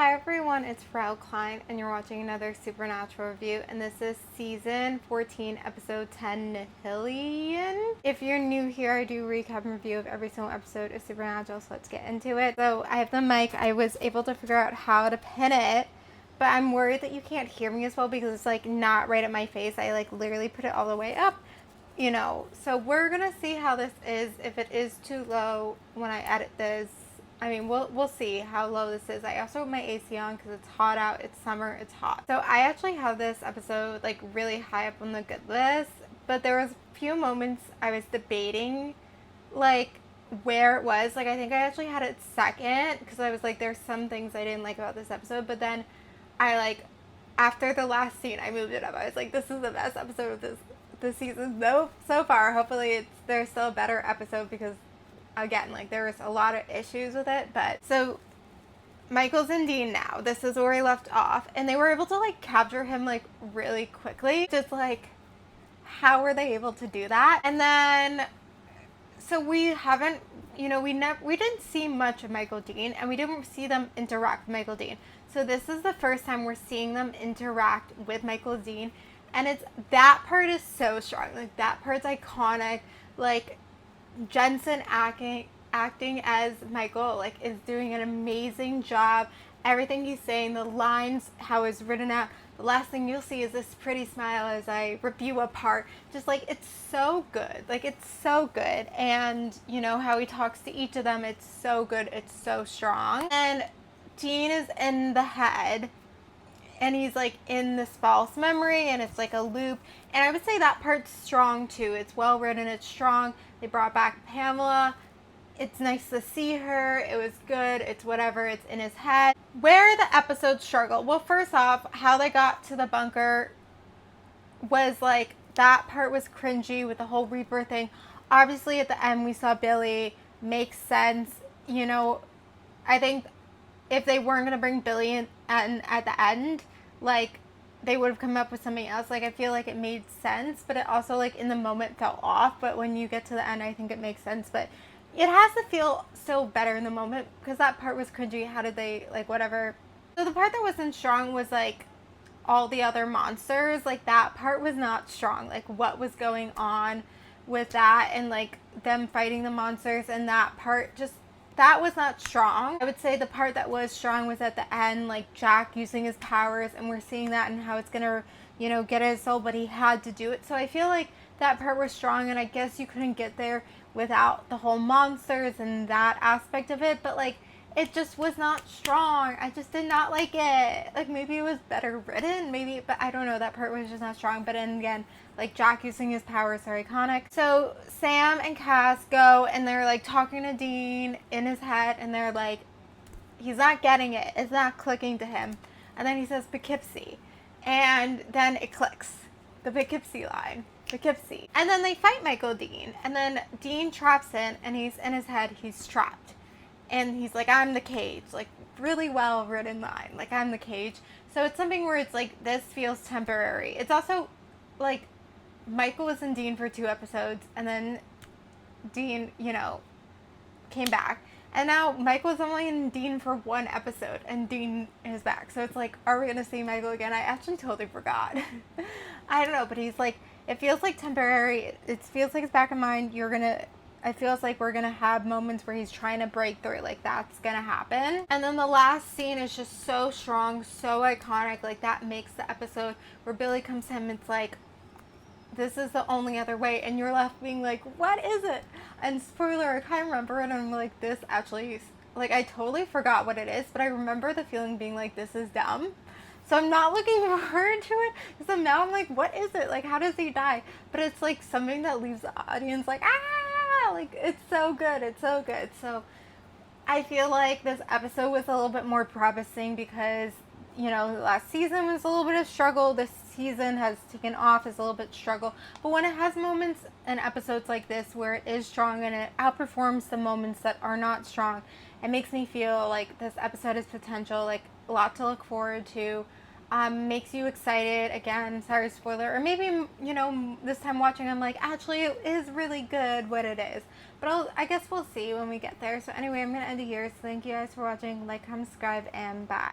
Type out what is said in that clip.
Hi everyone, it's Frau Klein and you're watching another Supernatural review, and this is season 14 episode 10, Nihilian. If you're new here, I do recap and review of every single episode of Supernatural, so let's get into it. So I have the mic. I was able to figure out how to pin it, but I'm worried that you can't hear me as well because it's like not right at my face. I like literally put it all the way up, so we're gonna see how this is. If it is too low when I edit this, I mean, we'll see how low this is. I also have my AC on because it's hot out. It's summer. It's hot. So I actually have this episode like really high up on the good list, but there was a few moments I was debating like where it was. Like I think I actually had it second because I was like, there's some things I didn't like about this episode, but then I like after the last scene I moved it up. I was like, this is the best episode of this season so far. Hopefully there's still a better episode because again, like there was a lot of issues with it. But so Michael's in Dean now. This is where he left off, and they were able to like capture him like really quickly. Just like, how were they able to do that? And then so we haven't, we didn't see much of Michael Dean, and we didn't see them interact with Michael Dean. So this is the first time we're seeing them interact with Michael Dean, and it's that part is so strong. Like that part's iconic. Like Jensen acting as Michael like is doing an amazing job. Everything he's saying, the lines, how it's written out. The last thing you'll see is this pretty smile as I rip you apart. Just like it's so good. Like it's so good. And how he talks to each of them, it's so good. It's so strong. And Dean is in the head, and he's like in this false memory, and it's like a loop. And I would say that part's strong too. It's well written, it's strong. They brought back Pamela. It's nice to see her. It was good. It's whatever. It's in his head. Where the episode struggled. Well, first off, how they got to the bunker was like, that part was cringy with the whole Reaper thing. Obviously, at the end, we saw Billy. Makes sense. I think if they weren't going to bring Billy in at the end, like, they would have come up with something else. Like, I feel like it made sense, but it also, like, in the moment felt off. But when you get to the end, I think it makes sense. But it has to feel still better in the moment because that part was cringy. How did they, like, whatever. So the part that wasn't strong was, like, all the other monsters. Like, that part was not strong. Like, what was going on with that and, like, them fighting the monsters, and that part just, that was not strong. I would say the part that was strong was at the end, like Jack using his powers, and we're seeing that and how it's gonna, get his soul, but he had to do it. So I feel like that part was strong, and I guess you couldn't get there without the whole monsters and that aspect of it, but like it just was not strong. I just did not like it. Like maybe it was better written, maybe, but I don't know. That part was just not strong. But then again, like Jack using his powers are iconic. So Sam and Cass go and they're like talking to Dean in his head, and they're like, he's not getting it. It's not clicking to him. And then he says Poughkeepsie, and then it clicks. The Poughkeepsie line. Poughkeepsie. And then they fight Michael Dean, and then Dean traps in, and he's in his head. He's trapped. And he's like, I'm the cage. Like, really well written line. Like, I'm the cage. So it's something where it's like, this feels temporary. It's also, like, Michael was in Dean for 2 episodes, and then Dean, came back. And now Michael's only in Dean for 1 episode, and Dean is back. So it's like, are we going to see Michael again? I actually totally forgot. I don't know, but he's like, it feels like temporary. It feels like it's back in mind. It feels like we're going to have moments where he's trying to break through. Like, that's going to happen. And then the last scene is just so strong, so iconic. Like, that makes the episode where Billy comes to him. It's like, this is the only other way. And you're left being like, what is it? And spoiler, I kind of remember it. And I'm like, this actually, like, I totally forgot what it is. But I remember the feeling being like, this is dumb. So I'm not looking forward to it. So now I'm like, what is it? Like, how does he die? But it's like something that leaves the audience like, like, it's so good. It's so good. So I feel like this episode was a little bit more promising because, last season was a little bit of struggle. This season has taken off as a little bit struggle. But when it has moments and episodes like this where it is strong and it outperforms the moments that are not strong, it makes me feel like this episode has potential, like a lot to look forward to. Makes you excited. Again, sorry, spoiler. Or maybe, this time watching, I'm like, actually, it is really good what it is. But I guess we'll see when we get there. So anyway, I'm going to end it here. So thank you guys for watching. Like, comment, subscribe, and bye.